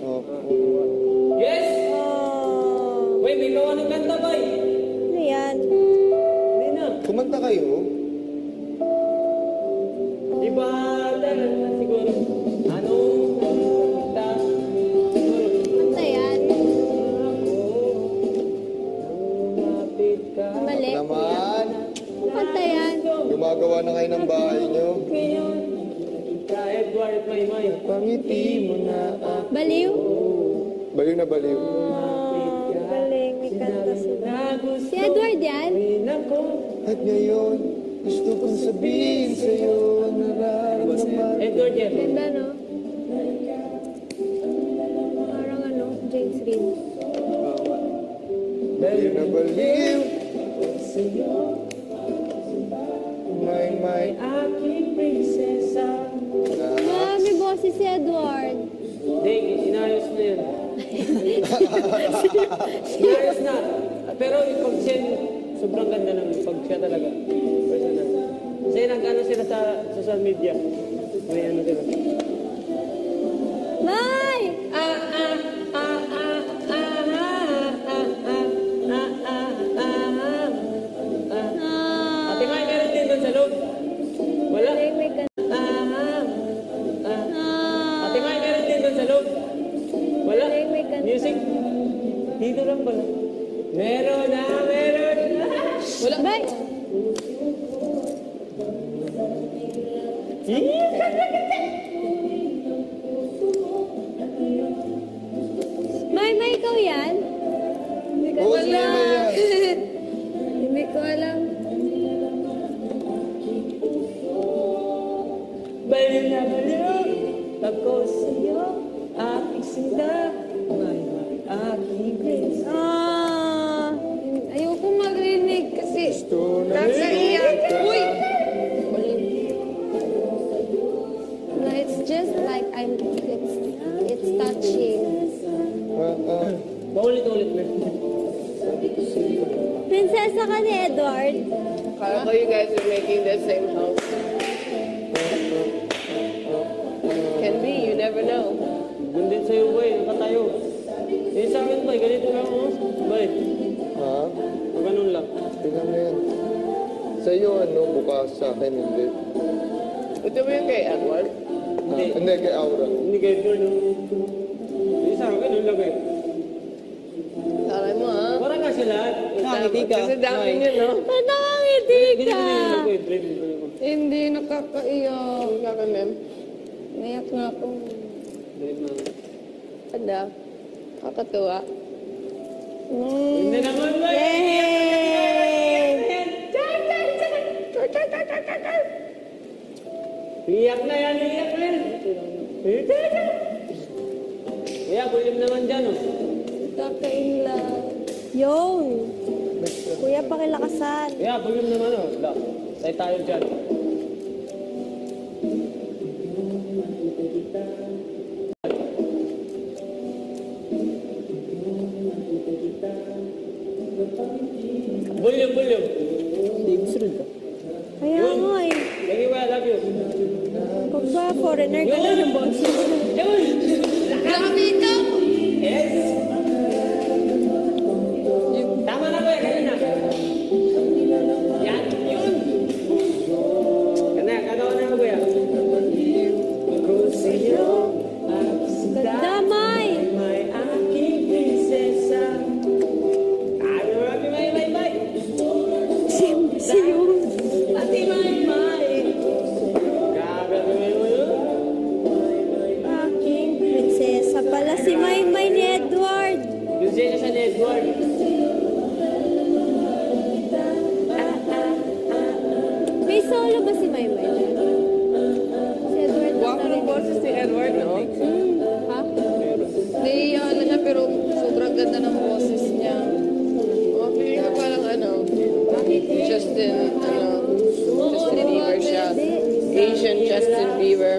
Yes! Oh. Wait, may gawa ng kanta ba? Ano yan? Hindi na. Kumanta kayo? Iba talaga na siguro. Anong kanta? Kanta yan? Lumapit ka. Mali. Naman. Kanta yan? Gumagawa na kayo ng bahay nyo. Ka Edward Maymay. Pangiti mo na Baliw? Baliw na baliw. Oh, galing. May kanta sila. Si Edward yan? At ngayon, gusto kong sabihin sa'yo ang nararamdaman. Edward yan. Ganda, no? Parang ano, James Reid. Baliw na baliw. May Aking prinsesa. Ah, may boses si Edward. Hindi, inayos na yun. Inayos na. Pero pag siya, sobrang ganda ng pag siya talaga. Personal. Kasi nag-ano sila sa social media. May ano sila. May! Ah. Ate May, meron din doon sa loob. Wala. Galing, may kanta. Ah. Ate May, meron din doon sa loob. Wala. Galing, may kanta. Music. Dito lang pala. Meron na, meron na. Wala. May! May, ikaw yan? Hindi ko Oo, alam. si May yan. Hindi ko alam. Baliw na baliw. Ako sa'yo, aking sinda. May aking grace. Ah, ayoko marinig kasi Gusto na kakaiyak. kita. Uy! No, it's just like it's touching. Paulit-ulit na. Prinsesa ka ni Edward. Kala ko you guys are making the same house. Can be, you never know. Doon din sa'yo, boy. Nakatayo. Eh, sa akin, boy. Ganito lang, oh. Boy. Ha? O ganun lang. Tingnan mo yan. Sa'yo ano, bukas sa akin hindi. Ito mo yung kay Edward? Hindi. Hindi, kay Aura. Hindi kayo doon, no? Eh, sa akin, ganun lang, eh. Sabi mo, ha? Parang nga sila. Nakangiti ka. Kasi dami niya, no? Nakangiti Ganito ka. din lang, boy. Dread din ko. Hindi, nakakaiyak. Ang kakanem. Nayak nga ako. Dread na. Ada. Kakatuwa. Hindi naman, boy. Yay! Iyak na yan, iyak na yan. Kaya, bulim naman dyan, oh. Kakainlove. Yun. Kuya, pakilakasan. Kaya, bulim naman, oh. Tayo dyan. Bulim. Hindi mo sunod ka. Kaya nga eh. Anyway, I love you. Pag ba, foreigner ka na ng boses. Yun! Grabe ito! Yes! Tama na ba? Ganun na. Yan, yun! Kagawa na ba yan? Ako sa'yo, Damay! may aking prinsesa. Ano rabi, may. Siyo. Ati, may. Kagabi, may. Aking prinsesa pala si Maymay ni Edward. Yung siya sa Edward. May solo ba si Maymay? Si Edward lang Guwapo ng narinig. boses ni Edward, no? Ha? Naiiyak na siya, pero sobrang ganda ng boses niya. Oh, feeling ko parang Justin Bieber siya. Asian Justin Bieber.